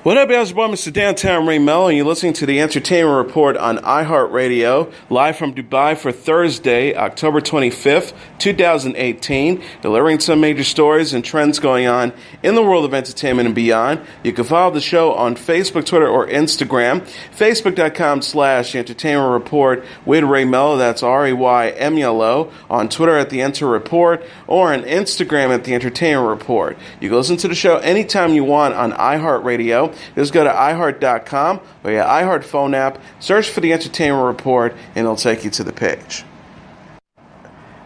What up, guys? Boy, Mr. Downtown Melo, and you're listening to the Entertainment Report on iHeartRadio, live from Dubai for Thursday, October 25th, 2018, delivering some major stories and trends going on in the world of entertainment and beyond. You can follow the show on Facebook, Twitter, or Instagram. Facebook.com/Entertainment Report with Ray Melo, that's RAYMELO, on Twitter at The Enter Report, or on Instagram at The Entertainment Report. You can listen to the show anytime you want on iHeartRadio. Just go to iHeart.com or your iHeart phone app, search for the Entertainment Report, and it'll take you to the page.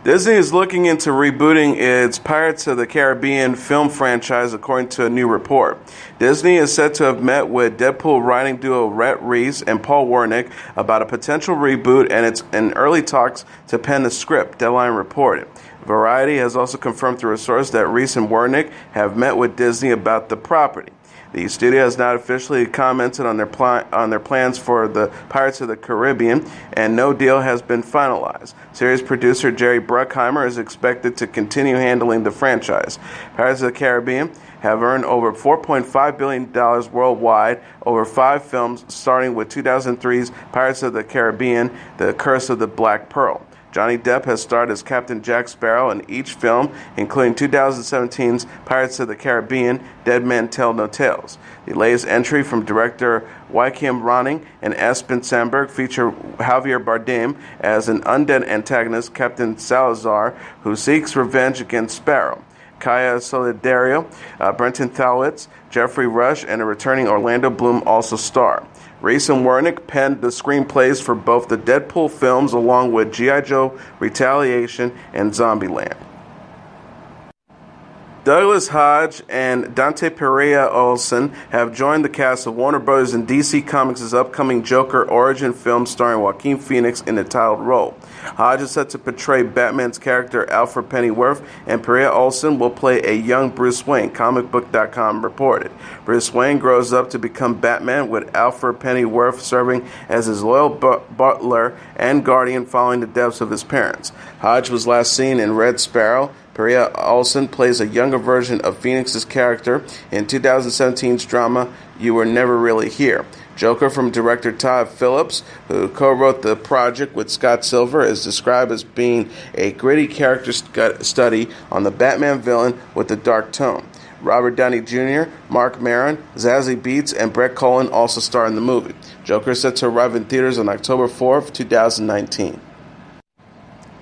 Disney is looking into rebooting its Pirates of the Caribbean film franchise, according to a new report. Disney is said to have met with Deadpool writing duo Rhett Reese and Paul Wernick about a potential reboot, and it's in early talks to pen the script, Deadline reported. Variety has also confirmed through a source that Reese and Wernick have met with Disney about the property. The studio has not officially commented on their plans for the Pirates of the Caribbean, and no deal has been finalized. Series producer Jerry Bruckheimer is expected to continue handling the franchise. Pirates of the Caribbean have earned over $4.5 billion worldwide over 5 films, starting with 2003's Pirates of the Caribbean, The Curse of the Black Pearl. Johnny Depp has starred as Captain Jack Sparrow in each film, including 2017's Pirates of the Caribbean, Dead Men Tell No Tales. The latest entry from director Joachim Ronning and Espen Sandberg feature Javier Bardem as an undead antagonist, Captain Salazar, who seeks revenge against Sparrow. Kaya Solidario, Brenton Thowitz, Jeffrey Rush, and a returning Orlando Bloom also star. Reese and Wernick penned the screenplays for both the Deadpool films, along with G.I. Joe, Retaliation, and Zombieland. Douglas Hodge and Dante Pereira-Olson have joined the cast of Warner Bros. And DC Comics' upcoming Joker origin film starring Joaquin Phoenix in the titled role. Hodge is set to portray Batman's character Alfred Pennyworth, and Pereira-Olson will play a young Bruce Wayne, comicbook.com reported. Bruce Wayne grows up to become Batman, with Alfred Pennyworth serving as his loyal butler and guardian following the deaths of his parents. Hodge was last seen in Red Sparrow. Pereira-Olson plays a younger version of Phoenix's character in 2017's drama You Were Never Really Here. Joker from director Todd Phillips, who co-wrote the project with Scott Silver, is described as being a gritty character study on the Batman villain with a dark tone. Robert Downey Jr., Mark Maron, Zazie Beetz, and Brett Cullen also star in the movie. Joker is set to arrive in theaters on October 4th, 2019.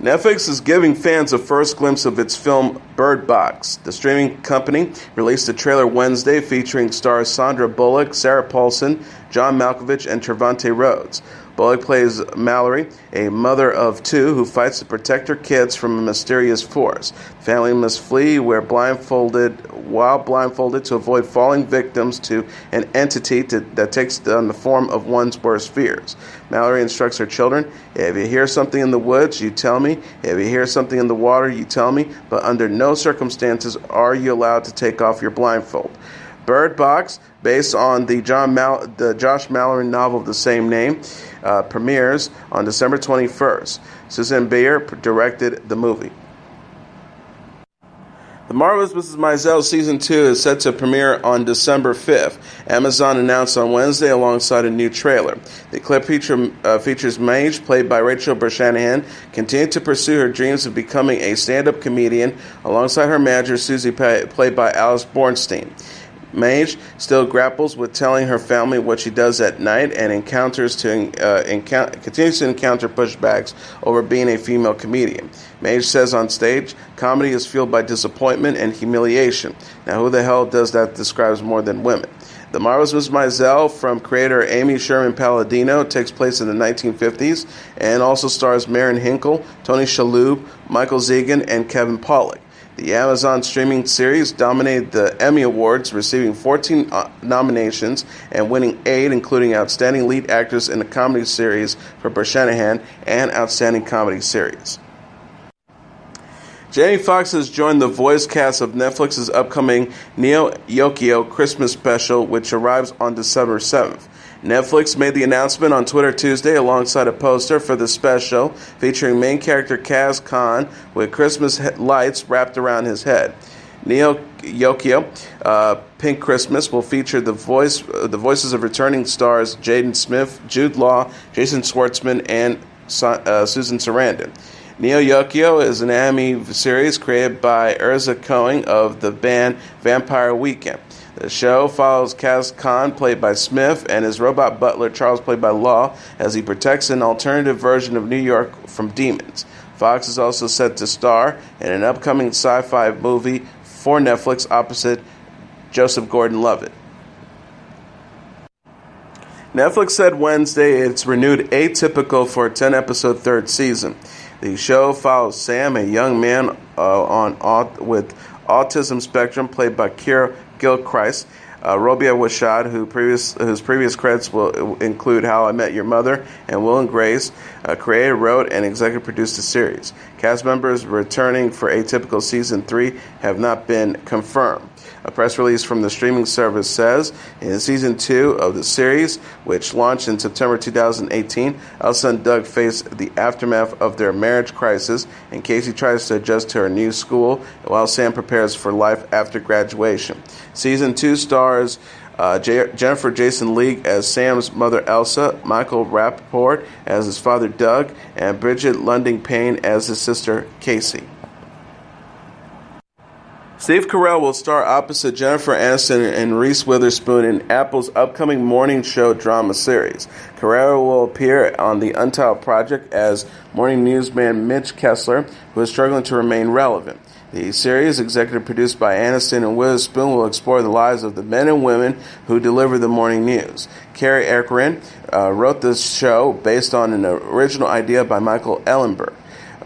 Netflix is giving fans a first glimpse of its film Bird Box. The streaming company released a trailer Wednesday featuring stars Sandra Bullock, Sarah Paulson, John Malkovich, and Trevante Rhodes. Bullock plays Mallory, a mother of 2 who fights to protect her kids from a mysterious force. The family must flee while blindfolded to avoid falling victims to an entity that takes on the form of one's worst fears. Mallory instructs her children, if you hear something in the woods, you tell me. If you hear something in the water, you tell me. But under no circumstances are you allowed to take off your blindfold. Bird Box, based on the Josh Mallory novel of the same name, premieres on December 21st. Susan Bayer directed the movie. The Marvelous Mrs. Maisel Season 2 is set to premiere on December 5th. Amazon announced on Wednesday alongside a new trailer. The clip features Maisel, played by Rachel Brosnahan, continuing to pursue her dreams of becoming a stand-up comedian alongside her manager Susie, played by Alice Bornstein. Maisel still grapples with telling her family what she does at night and continues to encounter pushbacks over being a female comedian. Maisel says on stage, comedy is fueled by disappointment and humiliation. Now, who the hell does that describes more than women? The Marvelous Mrs. Maisel, from creator Amy Sherman Palladino, takes place in the 1950s and also stars Maren Hinkle, Tony Shalhoub, Michael Zegan, and Kevin Pollak. The Amazon streaming series dominated the Emmy Awards, receiving 14 nominations and winning 8, including Outstanding Lead Actress in a Comedy Series for Brosnahan and Outstanding Comedy Series. Jamie Foxx has joined the voice cast of Netflix's upcoming Yokio Christmas special, which arrives on December 7th. Netflix made the announcement on Twitter Tuesday alongside a poster for the special featuring main character Kaz Khan with Christmas lights wrapped around his head. Neo Yokio, Pink Christmas will feature the voices of returning stars Jaden Smith, Jude Law, Jason Schwartzman, and Susan Sarandon. Neo Yokio is an anime series created by Urza Cohen of the band Vampire Weekend. The show follows Kaz Khan, played by Smith, and his robot butler, Charles, played by Law, as he protects an alternative version of New York from demons. Foxx is also set to star in an upcoming sci-fi movie for Netflix opposite Joseph Gordon-Levitt. Netflix said Wednesday it's renewed Atypical for a 10-episode third season. The show follows Sam, a young man with autism spectrum, played by Keira Gilchrist. Robia Washad, whose previous credits will include How I Met Your Mother and Will and Grace, created, wrote, and executive produced the series. Cast members returning for Atypical Season 3 have not been confirmed. A press release from the streaming service says, in Season 2 of the series, which launched in September 2018, Elsa and Doug face the aftermath of their marriage crisis, and Casey tries to adjust to her new school, while Sam prepares for life after graduation. Season 2 stars Jennifer Jason Leigh as Sam's mother Elsa, Michael Rappaport as his father Doug, and Bridget Lunding Payne as his sister Casey. Steve Carell will star opposite Jennifer Aniston and Reese Witherspoon in Apple's upcoming morning show drama series. Carell will appear on the Untitled Project as morning newsman Mitch Kessler, who is struggling to remain relevant. The series, executive produced by Aniston and Witherspoon, will explore the lives of the men and women who deliver the morning news. Carrie Eckeren wrote this show based on an original idea by Michael Ellenberg.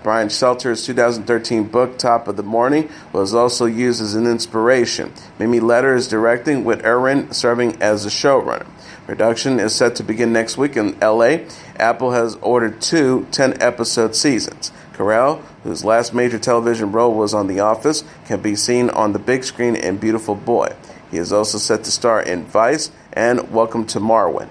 Brian Stelter's 2013 book, Top of the Morning, was also used as an inspiration. Mimi Leder is directing, with Erin serving as the showrunner. Production is set to begin next week in L.A. Apple has ordered 2 10-episode seasons. Carell, whose last major television role was on The Office, can be seen on the big screen in Beautiful Boy. He is also set to star in Vice and Welcome to Marwen.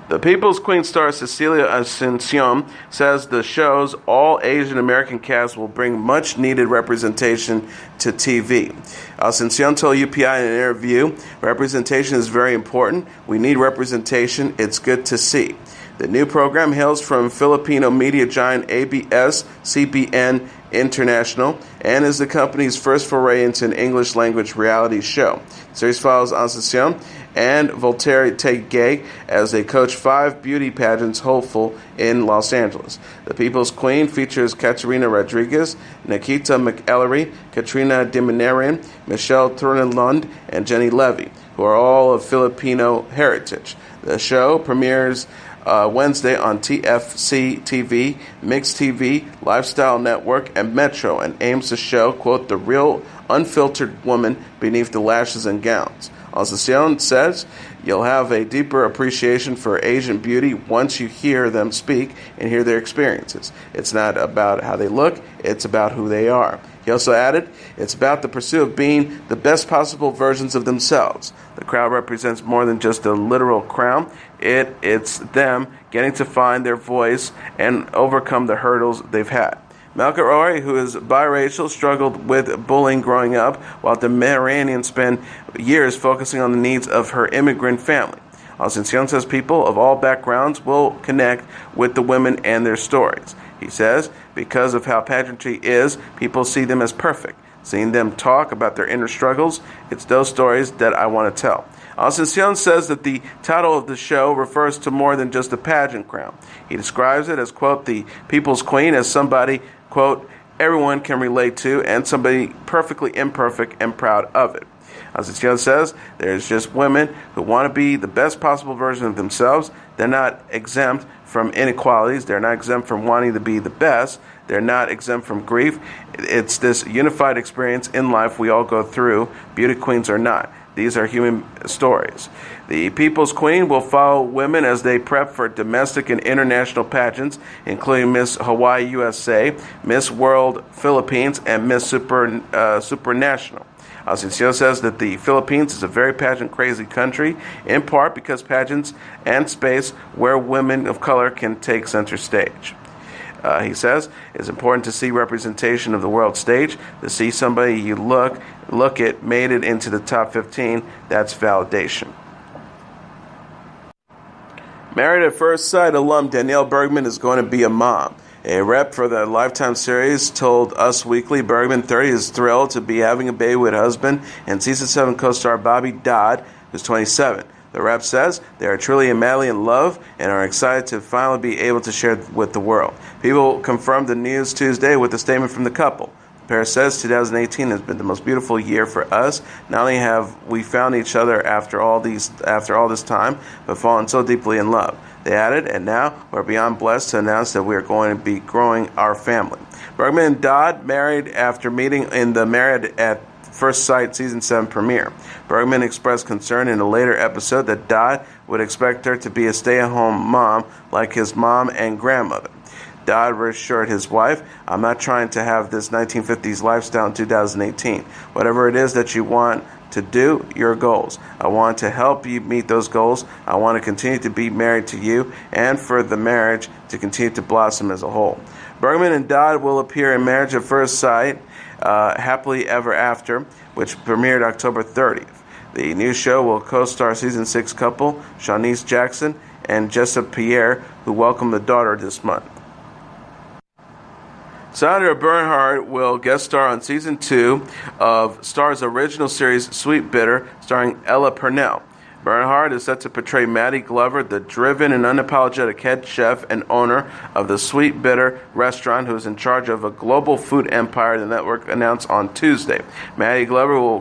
The People's Queen star Cecilia Asuncion says the show's all-Asian American cast will bring much-needed representation to TV. Asuncion told UPI in an interview, "Representation is very important. We need representation. It's good to see." The new program hails from Filipino media giant ABS-CBN International and is the company's first foray into an English-language reality show. The series follows Asuncion and Voltaire Tegay as they coach 5 beauty pageants hopeful in Los Angeles. The People's Queen features Katerina Rodriguez, Nikita McEllery, Katrina Diminarian, Michelle Turnelund, and Jenny Levy, who are all of Filipino heritage. The show premieres Wednesday on TFC TV, Mix TV, Lifestyle Network, and Metro, and aims to show, quote, the real, unfiltered woman beneath the lashes and gowns. Asuncion says you'll have a deeper appreciation for Asian beauty once you hear them speak and hear their experiences. It's not about how they look, it's about who they are. He also added, it's about the pursuit of being the best possible versions of themselves. The crowd represents more than just a literal crown. It's them getting to find their voice and overcome the hurdles they've had. Malka Roy, who is biracial, struggled with bullying growing up, while Demeranian spent years focusing on the needs of her immigrant family. Asuncion says people of all backgrounds will connect with the women and their stories. He says, because of how pageantry is, people see them as perfect. Seeing them talk about their inner struggles, it's those stories that I want to tell. Asuncion says that the title of the show refers to more than just a pageant crown. He describes it as, quote, the People's Queen as somebody, quote, everyone can relate to, and somebody perfectly imperfect and proud of it. Asuncion says there's just women who want to be the best possible version of themselves. They're not exempt from inequalities. They're not exempt from wanting to be the best. They're not exempt from grief. It's this unified experience in life we all go through, beauty queens or not. These are human stories. The People's Queen will follow women as they prep for domestic and international pageants, including Miss Hawaii USA, Miss World Philippines, and Miss Supranational. Asuncion says that the Philippines is a very pageant-crazy country, in part because pageants and space where women of color can take center stage. He says, it's important to see representation of the world stage, to see somebody you look at made it into the top 15. That's validation. Married at First Sight alum Danielle Bergman is going to be a mom. A rep for the Lifetime series told Us Weekly Bergman, 30, is thrilled to be having a baby with husband and Season 7 co-star Bobby Dodd, who's 27. The rep says they are truly and madly in love and are excited to finally be able to share with the world. People confirmed the news Tuesday with a statement from the couple. The pair says 2018 has been the most beautiful year for us. Not only have we found each other after all this time, but fallen so deeply in love. They added, and now we're beyond blessed to announce that we are going to be growing our family. Bergman and Dodd married after meeting in the Married at First Sight Season 7 premiere. Bergman expressed concern in a later episode that Dodd would expect her to be a stay-at-home mom like his mom and grandmother. Dodd reassured his wife, I'm not trying to have this 1950s lifestyle in 2018. Whatever it is that you want to do, your goals. I want to help you meet those goals. I want to continue to be married to you and for the marriage to continue to blossom as a whole. Bergman and Dodd will appear in Marriage at First Sight, Happily Ever After, which premiered October 30th. The new show will co-star Season 6 couple Shanice Jackson and Jessa Pierre, who welcomed the daughter this month. Sandra Bernhard will guest star on Season 2 of Star's original series Sweetbitter, starring Ella Purnell. Bernhard is set to portray Maddie Glover, the driven and unapologetic head chef and owner of the Sweetbitter restaurant, who is in charge of a global food empire, the network announced on Tuesday. Maddie Glover will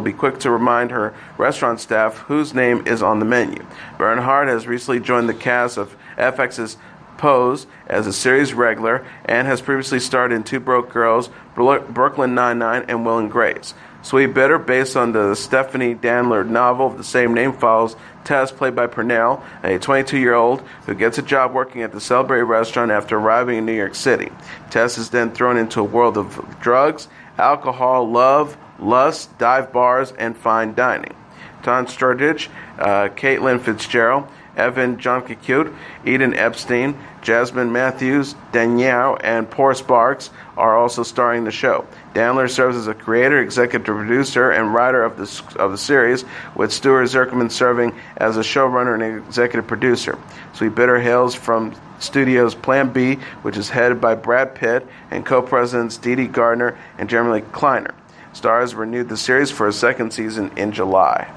be quick to remind her restaurant staff whose name is on the menu. Bernhard has recently joined the cast of FX's Pose as a series regular and has previously starred in Two Broke Girls, Brooklyn Nine-Nine, and Will and Grace. Sweetbitter, based on the Stephanie Danler novel of the same name, follows Tess, played by Purnell, a 22-year-old who gets a job working at the celebrated restaurant after arriving in New York City. Tess is then thrown into a world of drugs, alcohol, love, lust, dive bars, and fine dining. Tom Sturridge, Caitlin Fitzgerald, Evan Jonkakute, Eden Epstein, Jasmine Matthews, Danielle, and Por Sparks are also starring the show. Dandler serves as a creator, executive producer, and writer of the series, with Stuart Zerkman serving as a showrunner and executive producer. Sweetbitter hails from Studios Plan B, which is headed by Brad Pitt, and co-presidents Dee Dee Gardner and Jeremy Kleiner. Starz renewed the series for a second season in July.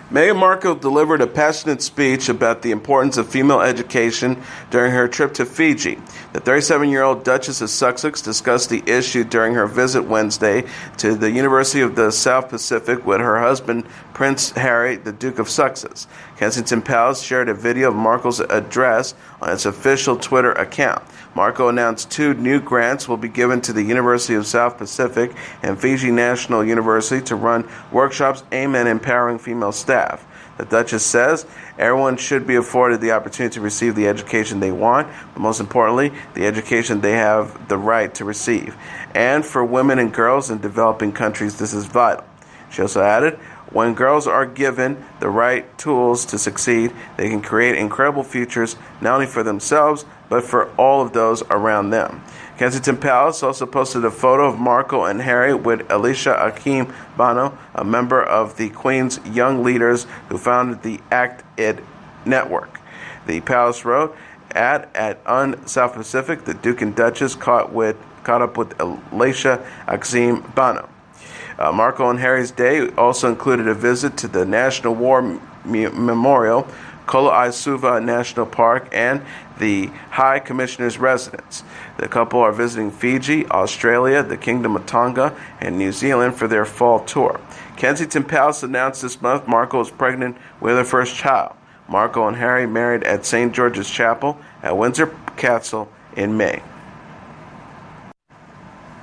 Meghan Markle delivered a passionate speech about the importance of female education during her trip to Fiji. The 37-year-old Duchess of Sussex discussed the issue during her visit Wednesday to the University of the South Pacific with her husband, Prince Harry, the Duke of Sussex. Kensington Palace shared a video of Markle's address on its official Twitter account. Markle announced 2 new grants will be given to the University of South Pacific and Fiji National University to run workshops aimed at empowering female staff. The Duchess says everyone should be afforded the opportunity to receive the education they want, but most importantly, the education they have the right to receive. And for women and girls in developing countries, this is vital. She also added, when girls are given the right tools to succeed, they can create incredible futures, not only for themselves, but for all of those around them. Kensington Palace also posted a photo of Markle and Harry with Alicia Akeem Bano, a member of the Queen's Young Leaders who founded the Act It network. The palace wrote, at South Pacific, the Duke and Duchess caught up with Alicia Akeem Bano. Markle and Harry's day also included a visit to the National War Memorial, Koloaisuva National Park, and the High Commissioner's residence. The couple are visiting Fiji, Australia, the Kingdom of Tonga, and New Zealand for their fall tour. Kensington Palace announced this month Markle is pregnant with her first child. Markle and Harry married at St. George's Chapel at Windsor Castle in May.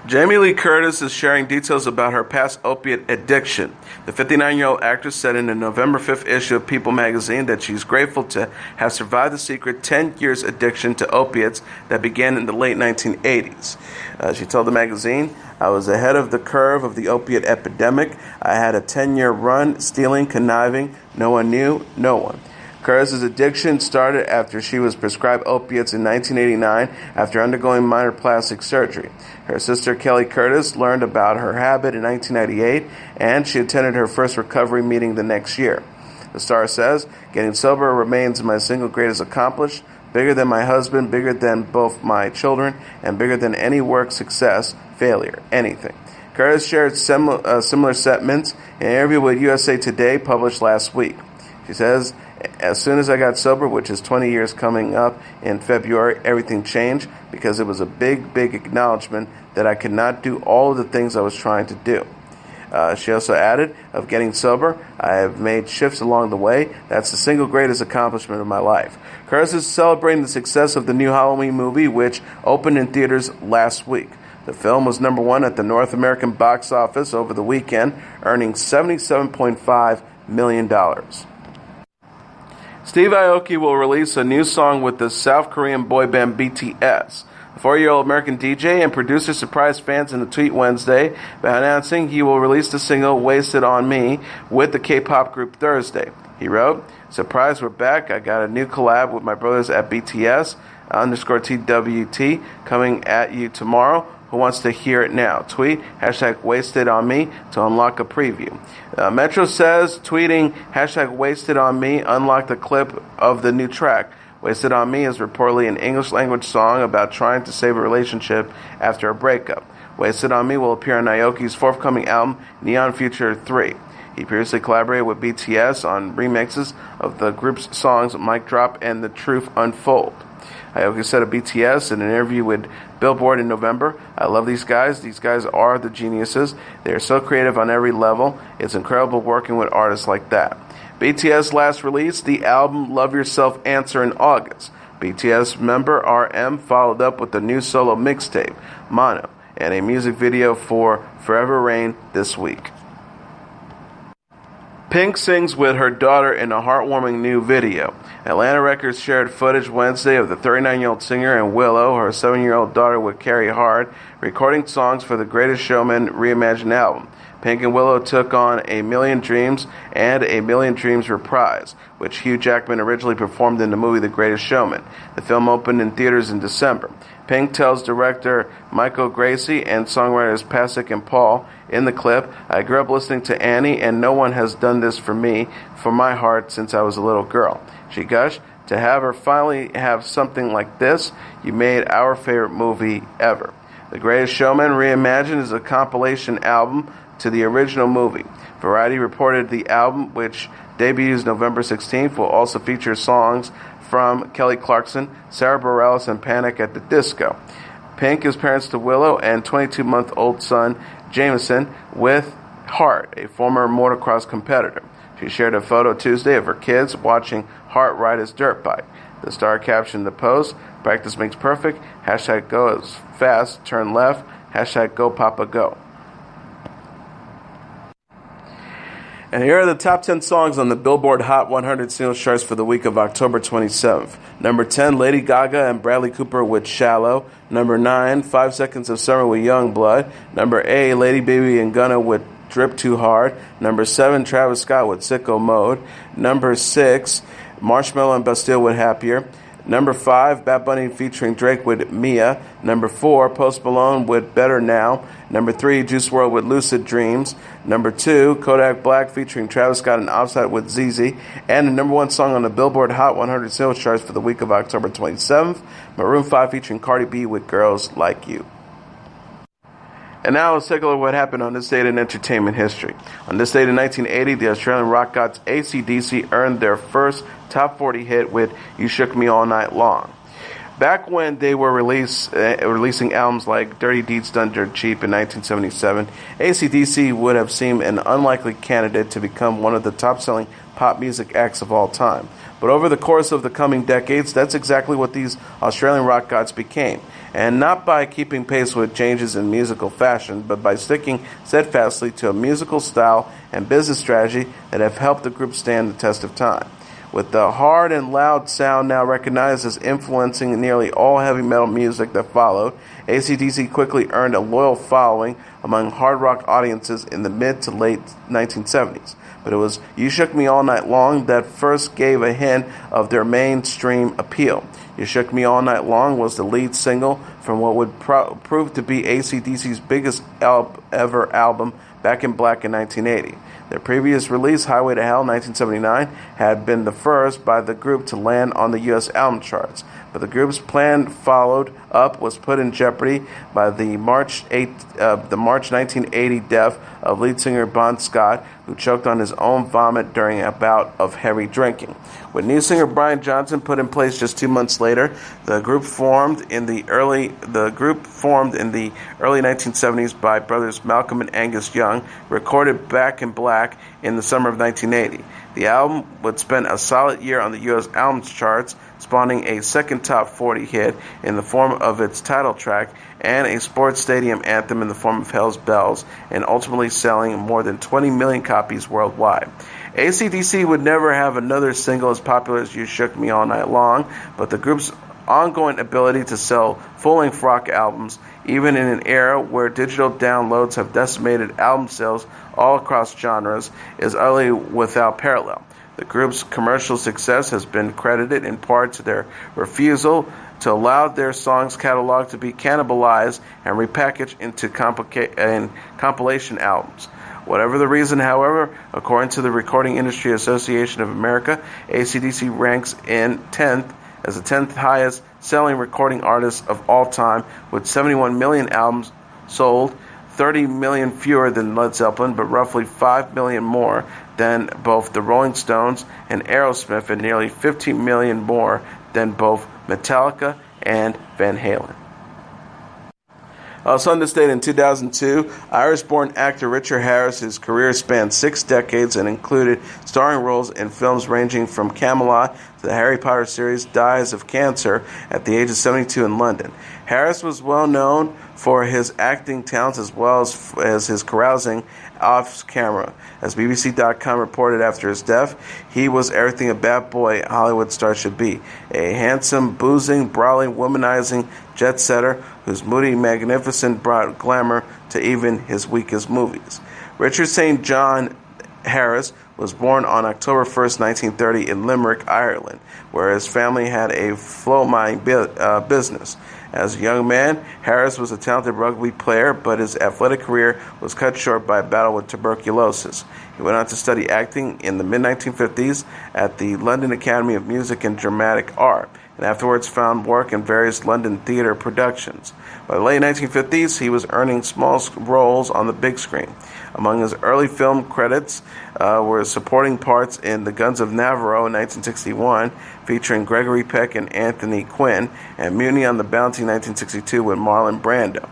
Jamie Lee Curtis is sharing details about her past opiate addiction. The 59-year-old actress said in the November 5th issue of People magazine that she's grateful to have survived the secret 10 years addiction to opiates that began in the late 1980s. She told the magazine, I was ahead of the curve of the opiate epidemic. I had a 10-year run, stealing, conniving. No one knew, no one. Curtis's addiction started after she was prescribed opiates in 1989 after undergoing minor plastic surgery. Her sister Kelly Curtis learned about her habit in 1998, and she attended her first recovery meeting the next year. The star says, "Getting sober remains my single greatest accomplishment, bigger than my husband, bigger than both my children, and bigger than any work, success, failure, anything." Curtis shared similar sentiments in an interview with USA Today published last week. She says, "As soon as I got sober, which is 20 years coming up in February, everything changed because it was a big, big acknowledgement that I could not do all of the things I was trying to do." She also added, "Of getting sober, I have made shifts along the way. That's the single greatest accomplishment of my life." Curtis is celebrating the success of the new Halloween movie, which opened in theaters last week. The film was #1 at the North American box office over the weekend, earning $77.5 million. Steve Aoki will release a new song with the South Korean boy band BTS. The 4-year-old American DJ and producer surprised fans in a tweet Wednesday by announcing he will release the single Wasted on Me with the K-pop group Thursday. He wrote, "Surprise, we're back. I got a new collab with my brothers at BTS, _TWT, coming at you tomorrow. Who wants to hear it now? Tweet #WastedOnMe to unlock a preview." Metro says tweeting #WastedOnMe unlocked a clip of the new track. Wasted on Me is reportedly an English-language song about trying to save a relationship after a breakup. Wasted on Me will appear on Aoki's forthcoming album, Neon Future 3. He previously collaborated with BTS on remixes of the group's songs Mic Drop and The Truth Unfold. Aoki said of BTS in an interview with Billboard in November, "I love these guys. These guys are the geniuses. They are so creative on every level. It's incredible working with artists like that." BTS last released the album Love Yourself Answer in August. BTS member RM followed up with the new solo mixtape, Mono, and a music video for Forever Rain this week. Pink sings with her daughter in a heartwarming new video. Atlanta Records shared footage Wednesday of the 39-year-old singer and Willow, her 7-year-old daughter with Carey Hard, recording songs for the Greatest Showman Reimagined album. Pink and Willow took on A Million Dreams and A Million Dreams Reprise, which Hugh Jackman originally performed in the movie The Greatest Showman. The film opened in theaters in December. Pink tells director Michael Gracie and songwriters Pasek and Paul in the clip, "I grew up listening to Annie, and no one has done this for me, for my heart, since I was a little girl." She gushed, "To have her finally have something like this, you made our favorite movie ever." The Greatest Showman Reimagined is a compilation album to the original movie. Variety reported the album, which debuts November 16th, will also feature songs from Kelly Clarkson, Sarah Bareilles, and Panic at the Disco. Pink is parents to Willow and 22-month-old son Jameson with Hart, a former motocross competitor. She shared a photo Tuesday of her kids watching Hart ride his dirt bike. The star captioned the post, "Practice makes perfect, #go as fast, turn left, #go Papa go." And here are the top 10 songs on the Billboard Hot 100 singles charts for the week of October 27th. Number 10, Lady Gaga and Bradley Cooper with Shallow. Number 9, 5 Seconds of Summer with Youngblood. Number 8, Lady Baby and Gunna with Drip Too Hard. Number 7, Travis Scott with Sicko Mode. Number 6, Marshmello and Bastille with Happier. Number 5, Bad Bunny featuring Drake with Mia. Number 4, Post Malone with Better Now. Number 3, Juice WRLD with Lucid Dreams. Number 2, Kodak Black featuring Travis Scott and Offset with ZZ. And the number 1 song on the Billboard Hot 100 sales charts for the week of October 27th, Maroon 5 featuring Cardi B with Girls Like You. And now let's take a look at what happened on this date in entertainment history. On this date in 1980, the Australian rock gods AC/DC earned their first top 40 hit with You Shook Me All Night Long. Back when they were releasing albums like Dirty Deeds Done Dirt Cheap in 1977, AC/DC would have seemed an unlikely candidate to become one of the top-selling pop music acts of all time. But over the course of the coming decades, that's exactly what these Australian rock gods became. And not by keeping pace with changes in musical fashion, but by sticking steadfastly to a musical style and business strategy that have helped the group stand the test of time. With the hard and loud sound now recognized as influencing nearly all heavy metal music that followed, AC/DC quickly earned a loyal following among hard rock audiences in the mid to late 1970s. But it was You Shook Me All Night Long that first gave a hint of their mainstream appeal. You Shook Me All Night Long was the lead single from what would prove to be AC/DC's biggest ever album, Back in Black, in 1980. Their previous release, Highway to Hell, 1979, had been the first by the group to land on the U.S. album charts. But the group's plan followed up was put in jeopardy by the March 1980 death of lead singer Bon Scott, who choked on his own vomit during a bout of heavy drinking. With new singer Brian Johnson put in place just 2 months later, the group formed in the early 1970s by brothers Malcolm and Angus Young, recorded Back in Black in the summer of 1980. The album would spend a solid year on the U.S. albums charts, spawning a second top 40 hit in the form of its title track and a sports stadium anthem in the form of Hell's Bells, and ultimately selling more than 20 million copies worldwide. AC/DC would never have another single as popular as You Shook Me All Night Long, but the group's ongoing ability to sell full-length rock albums, even in an era where digital downloads have decimated album sales all across genres, is utterly without parallel. The group's commercial success has been credited in part to their refusal to allow their songs catalog to be cannibalized and repackaged into compilation albums. Whatever the reason, however, according to the Recording Industry Association of America, AC/DC ranks in 10th as the 10th highest selling recording artist of all time, with 71 million albums sold, 30 million fewer than Led Zeppelin, but roughly 5 million more than both the Rolling Stones and Aerosmith, and nearly 15 million more than both Metallica and Van Halen. Also on this date in 2002, Irish-born actor Richard Harris's career spanned 6 decades and included starring roles in films ranging from Camelot to the Harry Potter series, dies of cancer at the age of 72 in London. Harris was well known for his acting talents as well as his carousing off-camera. As BBC.com reported after his death, he was everything a bad boy Hollywood star should be. A handsome, boozing, brawling, womanizing jet-setter whose moody magnificence brought glamour to even his weakest movies. Richard St. John Harris was born on October 1st, 1930 in Limerick, Ireland, where his family had a flow mining business. As a young man, Harris was a talented rugby player, but his athletic career was cut short by a battle with tuberculosis. He went on to study acting in the mid-1950s at the London Academy of Music and Dramatic Art, and afterwards found work in various London theatre productions. By the late 1950s, he was earning small roles on the big screen. Among his early film credits were supporting parts in The Guns of Navarro in 1961, featuring Gregory Peck and Anthony Quinn, and Mutiny on the Bounty in 1962 with Marlon Brando.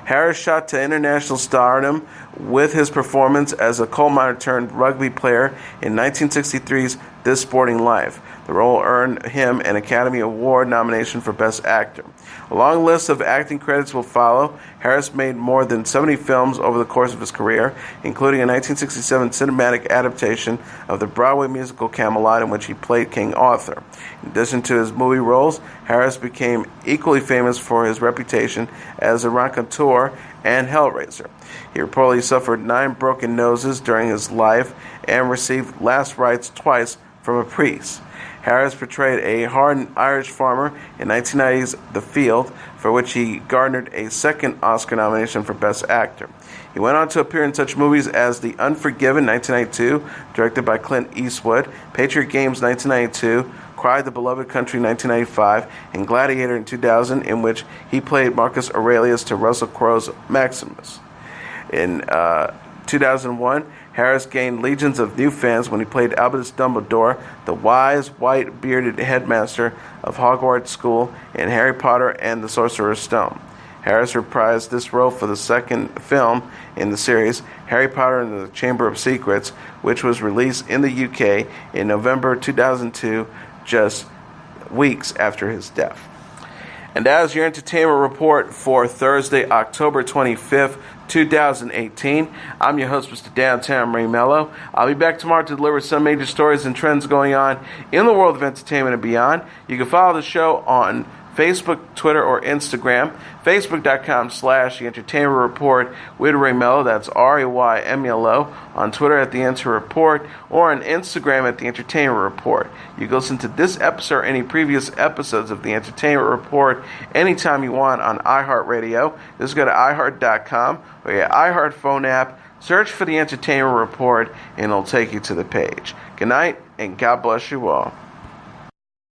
Harris shot to international stardom with his performance as a coal miner turned rugby player in 1963's This Sporting Life. The role earned him an Academy Award nomination for Best Actor. A long list of acting credits will follow. Harris made more than 70 films over the course of his career, including a 1967 cinematic adaptation of the Broadway musical Camelot, in which he played King Arthur. In addition to his movie roles, Harris became equally famous for his reputation as a raconteur and Hellraiser. He reportedly suffered 9 broken noses during his life and received last rites twice from a priest. Harris portrayed a hardened Irish farmer in 1990's The Field, for which he garnered a second Oscar nomination for Best Actor. He went on to appear in such movies as The Unforgiven, 1992, directed by Clint Eastwood, Patriot Games, 1992, Cry the Beloved Country, 1995, and Gladiator in 2000, in which he played Marcus Aurelius to Russell Crowe's Maximus. In 2001, Harris gained legions of new fans when he played Albus Dumbledore, the wise, white-bearded headmaster of Hogwarts School in Harry Potter and the Sorcerer's Stone. Harris reprised this role for the second film in the series, Harry Potter and the Chamber of Secrets, which was released in the UK in November 2002, just weeks after his death. And that is your entertainment report for Thursday, October 25th, 2018. I'm your host, Mr. Downtown Ray Melo. I'll be back tomorrow to deliver some major stories and trends going on in the world of entertainment and beyond. You can follow the show on Facebook, Twitter, or Instagram. Facebook.com/The Entertainment Report with Ray Melo. That's RAYMELO. On Twitter at The Enter Report, or on Instagram at The Entertainment Report. You can listen to this episode or any previous episodes of The Entertainment Report anytime you want on iHeartRadio. Just go to iHeart.com or your iHeart phone app. Search for The Entertainment Report, and it'll take you to the page. Good night, and God bless you all.